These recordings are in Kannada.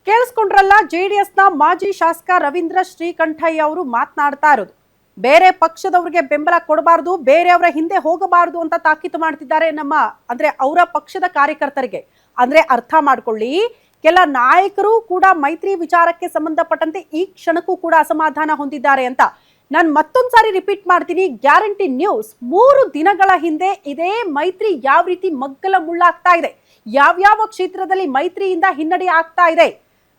ಕೇಳಿಸ್ಕೊಂಡ್ರಲ್ಲ, ಜೆಡಿಎಸ್ನ ಮಾಜಿ ಶಾಸಕ ರವೀಂದ್ರ ಶ್ರೀಕಂಠಯ್ಯ ಅವರು ಮಾತನಾಡ್ತಾ ಇರೋದು. ಬೇರೆ ಪಕ್ಷದವರಿಗೆ ಬೆಂಬಲ ಕೊಡಬಾರದು, ಬೇರೆಯವರ ಹಿಂದೆ ಹೋಗಬಾರದು ಅಂತ ತಾಕೀತು ಮಾಡ್ತಿದ್ದಾರೆ ಅಂದ್ರೆ ಅವರ ಪಕ್ಷದ ಕಾರ್ಯಕರ್ತರಿಗೆ. ಅಂದ್ರೆ ಅರ್ಥ ಮಾಡ್ಕೊಳ್ಳಿ, ಕೆಲ ನಾಯಕರು ಕೂಡ ಮೈತ್ರಿ ವಿಚಾರಕ್ಕೆ ಸಂಬಂಧಪಟ್ಟಂತೆ ಈ ಕ್ಷಣಕ್ಕೂ ಕೂಡ ಅಸಮಾಧಾನ ಹೊಂದಿದ್ದಾರೆ ಅಂತ. ನಾನು ಮತ್ತೊಂದ್ಸಾರಿ ರಿಪೀಟ್ ಮಾಡ್ತೀನಿ, ಗ್ಯಾರಂಟಿ ನ್ಯೂಸ್ 3 ದಿನಗಳ ಹಿಂದೆ ಇದೇ ಮೈತ್ರಿ ಯಾವ ರೀತಿ ಮಗ್ಗಲ ಮುಳ್ಳಾಗ್ತಾ ಇದೆ, ಯಾವ್ಯಾವ ಕ್ಷೇತ್ರದಲ್ಲಿ ಮೈತ್ರಿಯಿಂದ ಹಿನ್ನಡೆ ಆಗ್ತಾ ಇದೆ,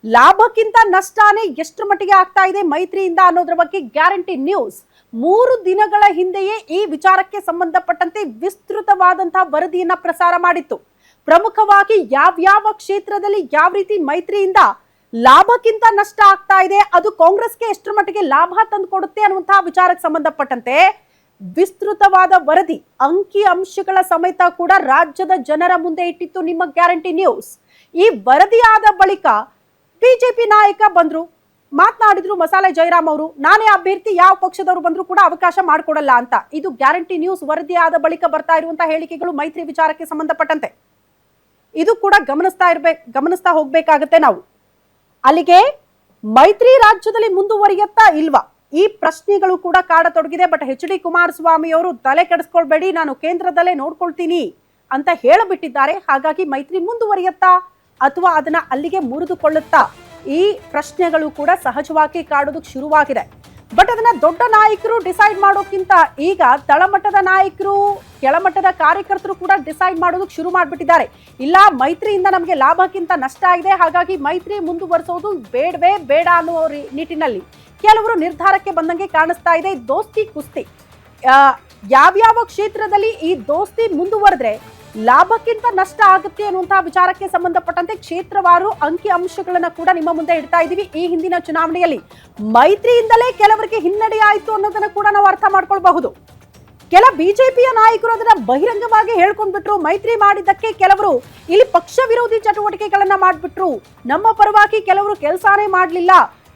ಲಾಭಕ್ಕಿಂತ ನಷ್ಟನೇ ಎಷ್ಟರ ಮಟ್ಟಿಗೆ ಆಗ್ತಾ ಇದೆ ಮೈತ್ರಿಯಿಂದ ಅನ್ನೋದ್ರ ಬಗ್ಗೆ ಗ್ಯಾರಂಟಿ ನ್ಯೂಸ್ 3 ದಿನಗಳ ಹಿಂದೆಯೇ ಈ ವಿಚಾರಕ್ಕೆ ಸಂಬಂಧಪಟ್ಟಂತೆ ವಿಸ್ತೃತವಾದಂತಹ ವರದಿಯನ್ನ ಪ್ರಸಾರ ಮಾಡಿತ್ತು. ಪ್ರಮುಖವಾಗಿ ಯಾವ್ಯಾವ ಕ್ಷೇತ್ರದಲ್ಲಿ ಯಾವ ರೀತಿ ಮೈತ್ರಿಯಿಂದ ಲಾಭಕ್ಕಿಂತ ನಷ್ಟ ಆಗ್ತಾ ಇದೆ, ಅದು ಕಾಂಗ್ರೆಸ್ಗೆ ಎಷ್ಟರ ಮಟ್ಟಿಗೆ ಲಾಭ ತಂದುಕೊಡುತ್ತೆ ಅನ್ನುವಂತಹ ವಿಚಾರಕ್ಕೆ ಸಂಬಂಧಪಟ್ಟಂತೆ ವಿಸ್ತೃತವಾದ ವರದಿ ಅಂಕಿ ಅಂಶಗಳ ಸಮೇತ ಕೂಡ ರಾಜ್ಯದ ಜನರ ಮುಂದೆ ಇಟ್ಟಿತ್ತು ನಿಮ್ಮ ಗ್ಯಾರಂಟಿ ನ್ಯೂಸ್. ಈ ವರದಿಯಾದ ಬಳಿಕ ಬಿಜೆಪಿ ನಾಯಕ ಬಂದ್ರು, ಮಾತನಾಡಿದ್ರು ಮಸಾಲೆ ಜಯರಾಮ್ ಅವರು, ನಾನೇ ಅಭ್ಯರ್ಥಿ, ಯಾವ ಪಕ್ಷದವರು ಬಂದ್ರು ಕೂಡ ಅವಕಾಶ ಮಾಡಿಕೊಡಲ್ಲ ಅಂತ. ಇದು ಗ್ಯಾರಂಟಿ ನ್ಯೂಸ್ ವರದಿಯಾದ ಬಳಿಕ ಬರ್ತಾ ಇರುವಂತಹ ಹೇಳಿಕೆಗಳು ಮೈತ್ರಿ ವಿಚಾರಕ್ಕೆ ಸಂಬಂಧಪಟ್ಟಂತೆ. ಇದು ಕೂಡ ಗಮನಿಸ್ತಾ ಹೋಗ್ಬೇಕಾಗತ್ತೆ ನಾವು. ಅಲ್ಲಿಗೆ ಮೈತ್ರಿ ರಾಜ್ಯದಲ್ಲಿ ಮುಂದುವರಿಯತ್ತಾ ಇಲ್ವಾ, ಈ ಪ್ರಶ್ನೆಗಳು ಕೂಡ ಕಾಡತೊಡಗಿದೆ. But H D. ಕುಮಾರಸ್ವಾಮಿ ಅವರು ತಲೆ ಕೆಡಿಸ್ಕೊಳ್ಬೇಡಿ, ನಾನು ಕೇಂದ್ರದಲ್ಲೇ ನೋಡ್ಕೊಳ್ತೀನಿ ಅಂತ ಹೇಳಿಬಿಟ್ಟಿದ್ದಾರೆ. ಹಾಗಾಗಿ ಮೈತ್ರಿ ಮುಂದುವರಿಯತ್ತಾ ಅಥವಾ ಅದನ್ನ ಅಲ್ಲಿಗೆ ಮುರಿದುಕೊಳ್ಳುತ್ತಾ, ಈ ಪ್ರಶ್ನೆಗಳು ಕೂಡ ಸಹಜವಾಗಿ ಕಾಡೋದಕ್ಕೆ ಶುರುವಾಗಿದೆ. ಬಟ್ ಅದನ್ನ ದೊಡ್ಡ ನಾಯಕರು ಡಿಸೈಡ್ ಮಾಡೋಕ್ಕಿಂತ ಈಗ ತಳಮಟ್ಟದ ನಾಯಕರು, ಕೆಳಮಟ್ಟದ ಕಾರ್ಯಕರ್ತರು ಕೂಡ ಡಿಸೈಡ್ ಮಾಡೋದಕ್ಕೆ ಶುರು ಮಾಡ್ಬಿಟ್ಟಿದ್ದಾರೆ. ಇಲ್ಲ, ಮೈತ್ರಿಯಿಂದ ನಮಗೆ ಲಾಭಕ್ಕಿಂತ ನಷ್ಟ ಇದೆ, ಹಾಗಾಗಿ ಮೈತ್ರಿ ಮುಂದುವರಿಸೋದು ಬೇಡವೇ ಬೇಡ ಅನ್ನುವ ನಿಟ್ಟಿನಲ್ಲಿ ಕೆಲವರು ನಿರ್ಧಾರಕ್ಕೆ ಬಂದಂಗೆ ಕಾಣಿಸ್ತಾ ಇದೆ. ದೋಸ್ತಿ ಕುಸ್ತಿ ಯಾವ್ಯಾವ ಕ್ಷೇತ್ರದಲ್ಲಿ ಈ ದೋಸ್ತಿ ಮುಂದುವರೆದ್ರೆ ಲಾಭಕ್ಕಿಂತ ನಷ್ಟ ಆಗುತ್ತೆ ಅನ್ನುವಂತಹ ವಿಚಾರಕ್ಕೆ ಸಂಬಂಧಪಟ್ಟಂತೆ ಕ್ಷೇತ್ರವಾರು ಅಂಕಿ ಅಂಶಗಳನ್ನ ಕೂಡ ನಿಮ್ಮ ಮುಂದೆ ಇಡ್ತಾ ಇದೀವಿ. ಈ ಹಿಂದಿನ ಚುನಾವಣೆಯಲ್ಲಿ ಮೈತ್ರಿಯಿಂದಲೇ ಕೆಲವರಿಗೆ ಹಿನ್ನಡೆ ಆಯಿತು ಅನ್ನೋದನ್ನ ಕೂಡ ನಾವು ಅರ್ಥ ಮಾಡ್ಕೊಳ್ಬಹುದು. ಕೆಲ ಬಿಜೆಪಿಯ ನಾಯಕರು ಅದನ್ನ ಬಹಿರಂಗವಾಗಿ ಹೇಳ್ಕೊಂಡ್ಬಿಟ್ರು. ಮೈತ್ರಿ ಮಾಡಿದ್ದಕ್ಕೆ ಕೆಲವರು ಇಲ್ಲಿ ಪಕ್ಷ ವಿರೋಧಿ ಚಟುವಟಿಕೆಗಳನ್ನ ಮಾಡ್ಬಿಟ್ರು, ನಮ್ಮ ಪರವಾಗಿ ಕೆಲವರು ಕೆಲಸನೇ ಮಾಡ್ಲಿಲ್ಲ,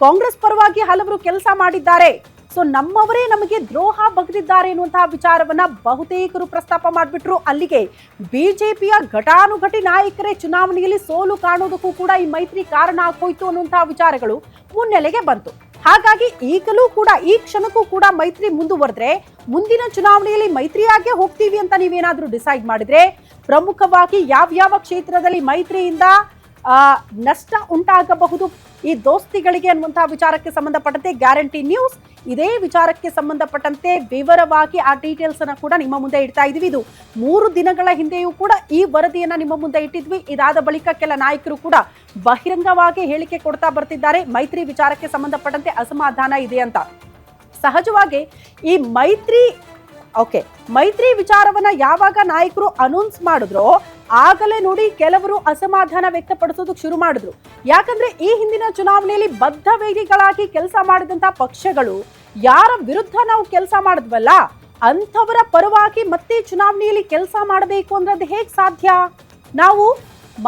ಕಾಂಗ್ರೆಸ್ ಪರವಾಗಿ ಹಲವರು ಕೆಲಸ ಮಾಡಿದ್ದಾರೆ, ಸೊ ನಮ್ಮವರೇ ನಮಗೆ ದ್ರೋಹ ಬಗೆದಿದ್ದಾರೆ ಎನ್ನುವಂತಹ ವಿಚಾರವನ್ನ ಬಹುತೇಕರು ಪ್ರಸ್ತಾಪ ಮಾಡಿಬಿಟ್ರು. ಅಲ್ಲಿಗೆ ಬಿಜೆಪಿಯ ಘಟಾನುಘಟಿ ನಾಯಕರೇ ಚುನಾವಣೆಯಲ್ಲಿ ಸೋಲು ಕಾಣೋದಕ್ಕೂ ಕೂಡ ಈ ಮೈತ್ರಿ ಕಾರಣ ಆಗೋಯ್ತು ಅನ್ನುವಂತಹ ವಿಚಾರಗಳು ಮುನ್ನೆಲೆಗೆ ಬಂತು. ಹಾಗಾಗಿ ಈಗಲೂ ಕೂಡ ಈ ಕ್ಷಣಕ್ಕೂ ಕೂಡ ಮೈತ್ರಿ ಮುಂದುವರೆದ್ರೆ ಮುಂದಿನ ಚುನಾವಣೆಯಲ್ಲಿ ಮೈತ್ರಿಯಾಗೆ ಹೋಗ್ತೀವಿ ಅಂತ ನೀವೇನಾದ್ರೂ ಡಿಸೈಡ್ ಮಾಡಿದ್ರೆ, ಪ್ರಮುಖವಾಗಿ ಯಾವ್ಯಾವ ಕ್ಷೇತ್ರದಲ್ಲಿ ಮೈತ್ರಿಯಿಂದ ನಷ್ಟ ಉಂಟಾಗಬಹುದು ಈ ದೋಸ್ತಿಗಳಿಗೆ ಅನ್ನುವಂತಹ ವಿಚಾರಕ್ಕೆ ಸಂಬಂಧಪಟ್ಟಂತೆ ಗ್ಯಾರಂಟಿ ನ್ಯೂಸ್ ಇದೇ ವಿಚಾರಕ್ಕೆ ಸಂಬಂಧಪಟ್ಟಂತೆ ವಿವರವಾಗಿ ಆ ಡೀಟೇಲ್ಸ್ ಅನ್ನ ಕೂಡ ನಿಮ್ಮ ಮುಂದೆ ಇಡ್ತಾ ಇದೀವಿ. ಇದು 3 ದಿನಗಳ ಹಿಂದೆಯೂ ಕೂಡ ಈ ವರದಿಯನ್ನ ನಿಮ್ಮ ಮುಂದೆ ಇಟ್ಟಿದ್ವಿ. ಇದಾದ ಬಳಿಕ ಕೆಲ ನಾಯಕರು ಕೂಡ ಬಹಿರಂಗವಾಗಿ ಹೇಳಿಕೆ ಕೊಡ್ತಾ ಬರ್ತಿದ್ದಾರೆ, ಮೈತ್ರಿ ವಿಚಾರಕ್ಕೆ ಸಂಬಂಧಪಟ್ಟಂತೆ ಅಸಮಾಧಾನ ಇದೆ ಅಂತ. ಸಹಜವಾಗಿ ಈ ಮೈತ್ರಿ ವಿಚಾರವನ್ನ ಯಾವಾಗ ನಾಯಕರು ಅನೌನ್ಸ್ ಮಾಡಿದ್ರೋ ಆಗಲೇ ನೋಡಿ ಕೆಲವರು ಅಸಮಾಧಾನ ವ್ಯಕ್ತಪಡಿಸೋದಕ್ಕೆ ಶುರು ಮಾಡಿದ್ರು. ಯಾಕಂದ್ರೆ ಈ ಹಿಂದಿನ ಚುನಾವಣೆಯಲ್ಲಿ ಬದ್ಧ ವೇದಿಗಳಾಗಿ ಕೆಲಸ ಮಾಡಿದಂತಹ ಪಕ್ಷಗಳು ಯಾರ ವಿರುದ್ಧ ನಾವು ಕೆಲಸ ಮಾಡಿದ್ವಲ್ಲ ಅಂಥವರ ಪರವಾಗಿ ಮತ್ತೆ ಚುನಾವಣೆಯಲ್ಲಿ ಕೆಲಸ ಮಾಡಬೇಕು ಅಂದ್ರೆ ಅದು ಹೇಗೆ ಸಾಧ್ಯ? ನಾವು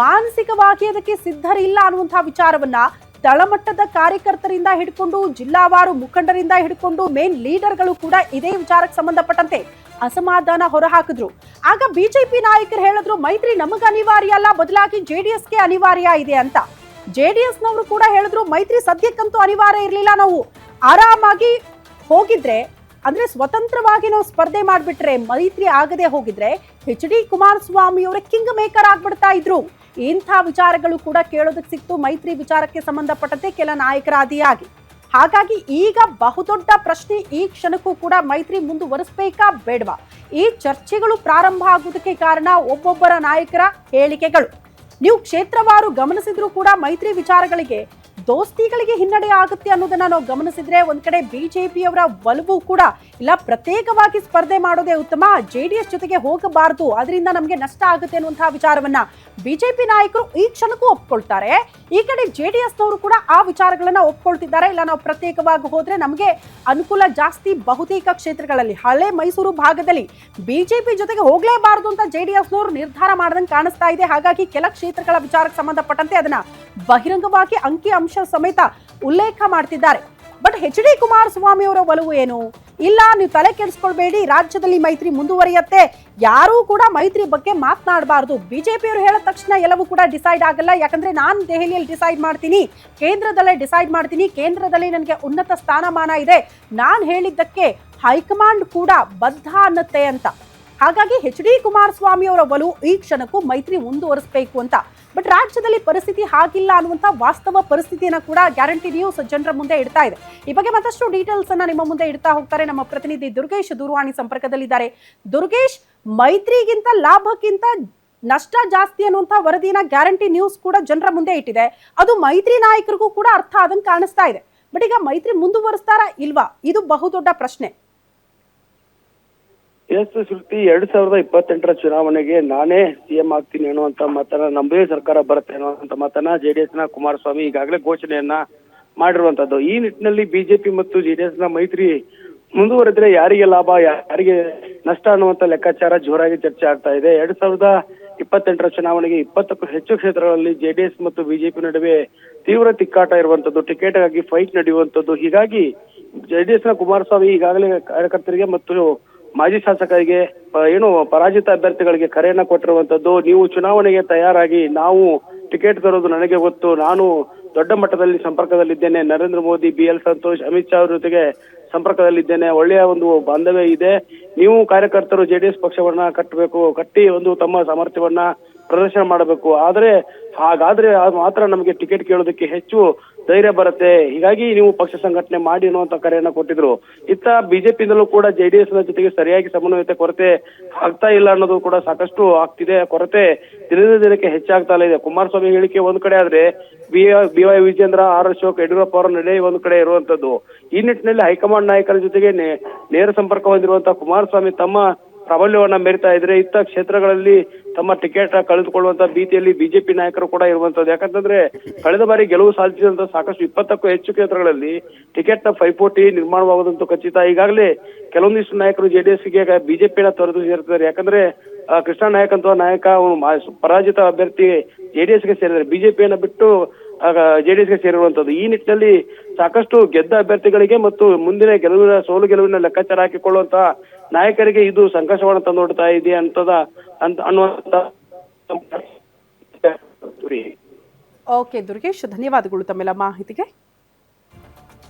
ಮಾನಸಿಕವಾಗಿ ಅದಕ್ಕೆ ಸಿದ್ಧರಿಲ್ಲ ಅನ್ನುವಂತಹ ವಿಚಾರವನ್ನ ತಳಮಟ್ಟದ ಕಾರ್ಯಕರ್ತರಿಂದ ಹಿಡ್ಕೊಂಡು ಜಿಲ್ಲಾವಾರು ಮುಖಂಡರಿಂದ ಹಿಡ್ಕೊಂಡು ಮೇನ್ ಲೀಡರ್ಗಳು ಕೂಡ ಇದೇ ವಿಚಾರಕ್ಕೆ ಸಂಬಂಧಪಟ್ಟಂತೆ ಅಸಮಾಧಾನ ಹೊರಹಾಕಿದ್ರು. ಆಗ ಬಿಜೆಪಿ ನಾಯಕರು ಹೇಳಿದ್ರು, ಮೈತ್ರಿ ನಮಗೆ ಅನಿವಾರ್ಯ ಅಲ್ಲ, ಬದಲಾಗಿ ಜೆಡಿಎಸ್ಗೆ ಅನಿವಾರ್ಯ ಇದೆ ಅಂತ. ಜೆಡಿಎಸ್ ನವರು ಕೂಡ ಹೇಳಿದ್ರು, ಮೈತ್ರಿ ಸದ್ಯಕ್ಕಂತೂ ಅನಿವಾರ್ಯ ಇರಲಿಲ್ಲ, ನಾವು ಆರಾಮಾಗಿ ಹೋಗಿದ್ರೆ ಅಂದ್ರೆ ಸ್ವತಂತ್ರವಾಗಿ ನಾವು ಸ್ಪರ್ಧೆ ಮಾಡ್ಬಿಟ್ರೆ ಮೈತ್ರಿ ಆಗದೆ ಹೋಗಿದ್ರೆ ಎಚ್.ಡಿ. ಕುಮಾರಸ್ವಾಮಿ ಅವರ ಕಿಂಗ್ ಮೇಕರ್ ಆಗ್ಬಿಡ್ತಾ ಇದ್ರು. ಇಂಥ ವಿಚಾರಗಳು ಕೂಡ ಕೇಳೋದಕ್ಕೆ ಸಿಕ್ತು ಮೈತ್ರಿ ವಿಚಾರಕ್ಕೆ ಸಂಬಂಧಪಟ್ಟಂತೆ ಕೆಲ ನಾಯಕರ ಆದಿಯಾಗಿ. ಹಾಗಾಗಿ ಈಗ ಬಹುದೊಡ್ಡ ಪ್ರಶ್ನೆ, ಈ ಕ್ಷಣಕ್ಕೂ ಕೂಡ ಮೈತ್ರಿ ಮುಂದುವರಿಸಬೇಕಾ ಬೇಡವಾ, ಈ ಚರ್ಚೆಗಳು ಪ್ರಾರಂಭ ಆಗುವುದಕ್ಕೆ ಕಾರಣ ಒಬ್ಬೊಬ್ಬರ ನಾಯಕರ ಹೇಳಿಕೆಗಳು. ನೀವು ಕ್ಷೇತ್ರವಾರು ಗಮನಿಸಿದ್ರು ಕೂಡ ಮೈತ್ರಿ ವಿಚಾರಗಳಿಗೆ ದೋಸ್ತಿಗಳಿಗೆ ಹಿನ್ನಡೆ ಆಗುತ್ತೆ ಅನ್ನೋದನ್ನ ನಾವು ಗಮನಿಸಿದ್ರೆ ಒಂದ್ ಕಡೆ ಬಿಜೆಪಿಯವರ ಒಲವು ಕೂಡ ಇಲ್ಲ, ಪ್ರತ್ಯೇಕವಾಗಿ ಸ್ಪರ್ಧೆ ಮಾಡೋದೇ ಉತ್ತಮ, ಜೆಡಿಎಸ್ ಜೊತೆಗೆ ಹೋಗಬಾರದು, ಅದರಿಂದ ನಮಗೆ ನಷ್ಟ ಆಗುತ್ತೆ ಅನ್ನುವಂತಹ ವಿಚಾರವನ್ನ ಬಿಜೆಪಿ ನಾಯಕರು ಈ ಕ್ಷಣಕ್ಕೂ ಒಪ್ಕೊಳ್ತಾರೆ. ಈ ಕಡೆ ಜೆಡಿಎಸ್ ನವರು ಕೂಡ ಆ ವಿಚಾರಗಳನ್ನ ಒಪ್ಕೊಳ್ತಿದ್ದಾರೆ. ಇಲ್ಲ, ನಾವು ಪ್ರತ್ಯೇಕವಾಗಿ ಹೋದ್ರೆ ನಮಗೆ ಅನುಕೂಲ ಜಾಸ್ತಿ, ಬಹುತೇಕ ಕ್ಷೇತ್ರಗಳಲ್ಲಿ ಹಳೆ ಮೈಸೂರು ಭಾಗದಲ್ಲಿ ಬಿಜೆಪಿ ಜೊತೆಗೆ ಹೋಗ್ಲೇಬಾರದು ಅಂತ ಜೆಡಿಎಸ್ ನವರು ನಿರ್ಧಾರ ಮಾಡದಂಗೆ ಕಾಣಿಸ್ತಾ ಇದೆ. ಹಾಗಾಗಿ ಕೆಲ ಕ್ಷೇತ್ರಗಳ ವಿಚಾರಕ್ಕೆ ಸಂಬಂಧಪಟ್ಟಂತೆ ಅದನ್ನ ಬಹಿರಂಗವಾಗಿ ಅಂಕಿ ಅಂಶ ಸಮೇತ ಉಲ್ಲೇಖ ಮಾಡ್ತಿದ್ದಾರೆ. But H D. ಕುಮಾರಸ್ವಾಮಿ ಅವರ ಒಲವು ಏನು? ಇಲ್ಲ, ನೀವು ತಲೆ ಕೆಡಿಸ್ಕೊಳ್ಬೇಡಿ, ರಾಜ್ಯದಲ್ಲಿ ಮೈತ್ರಿ ಮುಂದುವರಿಯತ್ತೆ, ಯಾರೂ ಕೂಡ ಮೈತ್ರಿ ಬಗ್ಗೆ ಮಾತನಾಡಬಾರ್ದು. ಬಿಜೆಪಿಯವರು ಹೇಳಿದ ತಕ್ಷಣ ಎಲ್ಲವೂ ಕೂಡ ಡಿಸೈಡ್ ಆಗಲ್ಲ. ಯಾಕಂದ್ರೆ ನಾನು ದೆಹಲಿಯಲ್ಲಿ ಡಿಸೈಡ್ ಮಾಡ್ತೀನಿ, ಕೇಂದ್ರದಲ್ಲೇ ಡಿಸೈಡ್ ಮಾಡ್ತೀನಿ, ಕೇಂದ್ರದಲ್ಲಿ ನನಗೆ ಉನ್ನತ ಸ್ಥಾನಮಾನ ಇದೆ, ನಾನು ಹೇಳಿದ್ದಕ್ಕೆ ಹೈಕಮಾಂಡ್ ಕೂಡ ಬದ್ಧ ಅನ್ನತ್ತೆ ಅಂತ. ಹಾಗಾಗಿ ಎಚ್.ಡಿ. ಕುಮಾರಸ್ವಾಮಿ ಅವರ ಒಲವು ಈ ಕ್ಷಣಕ್ಕೂ ಮೈತ್ರಿ ಮುಂದುವರಿಸಬೇಕು ಅಂತ. ಬಟ್ ರಾಜ್ಯದಲ್ಲಿ ಪರಿಸ್ಥಿತಿ ಹಾಗಿಲ್ಲ ಅನ್ನುವಂಥ ವಾಸ್ತವ ಪರಿಸ್ಥಿತಿಯನ್ನ ಕೂಡ ಗ್ಯಾರಂಟಿ ನ್ಯೂಸ್ ಜನರ ಮುಂದೆ ಇಡ್ತಾ ಇದೆ. ಈ ಬಗ್ಗೆ ಮತ್ತಷ್ಟು ಡೀಟೇಲ್ಸ್ ಅನ್ನ ನಿಮ್ಮ ಮುಂದೆ ಇಡ್ತಾ ಹೋಗ್ತಾರೆ ನಮ್ಮ ಪ್ರತಿನಿಧಿ ದುರ್ಗೇಶ್ ದೂರವಾಣಿ ಸಂಪರ್ಕದಲ್ಲಿದ್ದಾರೆ. ದುರ್ಗೇಶ್, ಮೈತ್ರಿಗಿಂತ ಲಾಭಕ್ಕಿಂತ ನಷ್ಟ ಜಾಸ್ತಿ ಅನ್ನುವಂಥ ವರದಿನ ಗ್ಯಾರಂಟಿ ನ್ಯೂಸ್ ಕೂಡ ಜನರ ಮುಂದೆ ಇಟ್ಟಿದೆ. ಅದು ಮೈತ್ರಿ ನಾಯಕರಿಗೂ ಕೂಡ ಅರ್ಥ ಆದಂಗೆ ಕಾಣಿಸ್ತಾ ಇದೆ. ಬಟ್ ಈಗ ಮೈತ್ರಿ ಮುಂದುವರಿಸ್ತಾರಾ ಇಲ್ವಾ, ಇದು ಬಹುದೊಡ್ಡ ಪ್ರಶ್ನೆ. ಎಸ್ ಶ್ರುತಿ, 2028ರ ಚುನಾವಣೆಗೆ ನಾನೇ ಸಿಎಂ ಆಗ್ತೀನಿ ಅನ್ನುವಂತ ಮಾತನ್ನ, ನಮ್ಮದೇ ಸರ್ಕಾರ ಬರುತ್ತೆ ಅನ್ನುವಂತ ಮಾತನ್ನ ಜೆಡಿಎಸ್ ನ ಕುಮಾರಸ್ವಾಮಿ ಈಗಾಗಲೇ ಘೋಷಣೆಯನ್ನ ಮಾಡಿರುವಂತದ್ದು. ಈ ನಿಟ್ಟಿನಲ್ಲಿ ಬಿಜೆಪಿ ಮತ್ತು ಜೆಡಿಎಸ್ ನ ಮೈತ್ರಿ ಮುಂದುವರೆದ್ರೆ ಯಾರಿಗೆ ಲಾಭ ಯಾರಿಗೆ ನಷ್ಟ ಅನ್ನುವಂತ ಲೆಕ್ಕಾಚಾರ ಜೋರಾಗಿ ಚರ್ಚೆ ಆಗ್ತಾ ಇದೆ. 2028ರ ಚುನಾವಣೆಗೆ 20ಕ್ಕೂ ಹೆಚ್ಚು ಕ್ಷೇತ್ರಗಳಲ್ಲಿ ಜೆಡಿಎಸ್ ಮತ್ತು ಬಿಜೆಪಿ ನಡುವೆ ತೀವ್ರ ತಿಕ್ಕಾಟ ಇರುವಂತದ್ದು, ಟಿಕೆಟ್ ಗಾಗಿ ಫೈಟ್ ನಡೆಯುವಂತದ್ದು. ಹೀಗಾಗಿ ಜೆಡಿಎಸ್ ನ ಕುಮಾರಸ್ವಾಮಿ ಈಗಾಗಲೇ ಕಾರ್ಯಕರ್ತರಿಗೆ ಮತ್ತು ಮಾಜಿ ಶಾಸಕರಿಗೆ ಪರಾಜಿತ ಅಭ್ಯರ್ಥಿಗಳಿಗೆ ಕರೆಯನ್ನ ಕೊಟ್ಟಿರುವಂತದ್ದು. ನೀವು ಚುನಾವಣೆಗೆ ತಯಾರಾಗಿ, ನಾವು ಟಿಕೆಟ್ ತರೋದು ನನಗೆ ಗೊತ್ತು, ನಾನು ದೊಡ್ಡ ಮಟ್ಟದಲ್ಲಿ ಸಂಪರ್ಕದಲ್ಲಿದ್ದೇನೆ, ನರೇಂದ್ರ ಮೋದಿ, BL ಸಂತೋಷ್, ಅಮಿತ್ ಶಾ ಅವರ ಜೊತೆಗೆ ಸಂಪರ್ಕದಲ್ಲಿದ್ದೇನೆ, ಒಳ್ಳೆಯ ಒಂದು ಬಾಂಧವ್ಯ ಇದೆ, ನೀವು ಕಾರ್ಯಕರ್ತರು ಜೆಡಿಎಸ್ ಪಕ್ಷವನ್ನ ಕಟ್ಟಿ ತಮ್ಮ ಸಾಮರ್ಥ್ಯವನ್ನ ಪ್ರದರ್ಶನ ಮಾಡಬೇಕು, ಹಾಗಾದ್ರೆ ಮಾತ್ರ ನಮಗೆ ಟಿಕೆಟ್ ಕೇಳೋದಕ್ಕೆ ಹೆಚ್ಚು ಧೈರ್ಯ ಬರುತ್ತೆ, ಹೀಗಾಗಿ ನೀವು ಪಕ್ಷ ಸಂಘಟನೆ ಮಾಡಿ ಅನ್ನುವಂತ ಕರೆಯನ್ನ ಕೊಟ್ಟಿದ್ರು. ಇತ್ತ ಬಿಜೆಪಿಯಿಂದಲೂ ಕೂಡ ಜೆಡಿಎಸ್ ನ ಜೊತೆಗೆ ಸರಿಯಾಗಿ ಸಮನ್ವಯತೆ ಕೊರತೆ ಆಗ್ತಾ ಇಲ್ಲ ಅನ್ನೋದು ಕೂಡ ಸಾಕಷ್ಟು ಆಗ್ತಿದೆ. ಕೊರತೆ ದಿನದಿಂದ ದಿನಕ್ಕೆ ಹೆಚ್ಚಾಗ್ತಾ ಇದೆ. ಕುಮಾರಸ್ವಾಮಿ ಹೇಳಿಕೆ ಒಂದ್ ಕಡೆ ಆದ್ರೆ BY ವಿಜೇಂದ್ರ, R ಅಶೋಕ್, ಯಡಿಯೂರಪ್ಪ ಅವರ ನಡೆ ಒಂದ್ ಕಡೆ ಇರುವಂತದ್ದು. ಈ ನಿಟ್ಟಿನಲ್ಲಿ ಹೈಕಮಾಂಡ್ ನಾಯಕರ ಜೊತೆಗೆ ನೇರ ಸಂಪರ್ಕ ಹೊಂದಿರುವಂತಹ ಕುಮಾರಸ್ವಾಮಿ ತಮ್ಮ ಪ್ರಾಬಲ್ಯವನ್ನ ಮೆರಿತಾ ಇದ್ರೆ, ಇತ್ತ ಕ್ಷೇತ್ರಗಳಲ್ಲಿ ತಮ್ಮ ಟಿಕೆಟ್ ಕಳೆದುಕೊಳ್ಳುವಂತ ಭೀತಿಯಲ್ಲಿ ಬಿಜೆಪಿ ನಾಯಕರು ಕೂಡ ಇರುವಂತದ್ದು. ಯಾಕಂತಂದ್ರೆ ಕಳೆದ ಬಾರಿ ಗೆಲುವು ಸಾಧಿಸಿದಂತ ಸಾಕಷ್ಟು 20ಕ್ಕೂ ಹೆಚ್ಚು ಕ್ಷೇತ್ರಗಳಲ್ಲಿ ಟಿಕೆಟ್ ನ ಪೈಪೋಟಿ ನಿರ್ಮಾಣವಾಗುವುದಂತೂ ಖಚಿತ. ಈಗಾಗಲೇ ಕೆಲವೊಂದಿಷ್ಟು ನಾಯಕರು ಜೆಡಿಎಸ್ಗೆ ಬಿಜೆಪಿನ ತೊರೆದು ಸೇರ್ತಿದ್ದಾರೆ. ಯಾಕಂದ್ರೆ ಕೃಷ್ಣ ನಾಯಕ್ ಅಂತ ನಾಯಕ ಪರಾಜಿತ ಅಭ್ಯರ್ಥಿ ಜೆಡಿಎಸ್ಗೆ ಸೇರಿದ್ದಾರೆ, ಬಿಜೆಪಿಯನ್ನ ಬಿಟ್ಟು ಜೆಡಿಎಸ್ಗೆ ಸೇರಿರುವಂತದ್ದು. ಈ ನಿಟ್ಟಿನಲ್ಲಿ ಸಾಕಷ್ಟು ಗೆದ್ದ ಅಭ್ಯರ್ಥಿಗಳಿಗೆ ಮತ್ತು ಮುಂದಿನ ಸೋಲು ಗೆಲುವಿನ ಲೆಕ್ಕಾಚಾರ ಹಾಕಿಕೊಳ್ಳುವಂತ ನಾಯಕರಿಗೆ ಇದು ಸಂಕಷ್ಟವನ್ನು ತಂದೊಡ್ತಾ ಇದೆ ಅನ್ನುವಂತ. ಓಕೆ ದುರ್ಗೇಶ್, ಧನ್ಯವಾದಗಳು ತಮ್ಮೆಲ್ಲ ಮಾಹಿತಿಗೆ.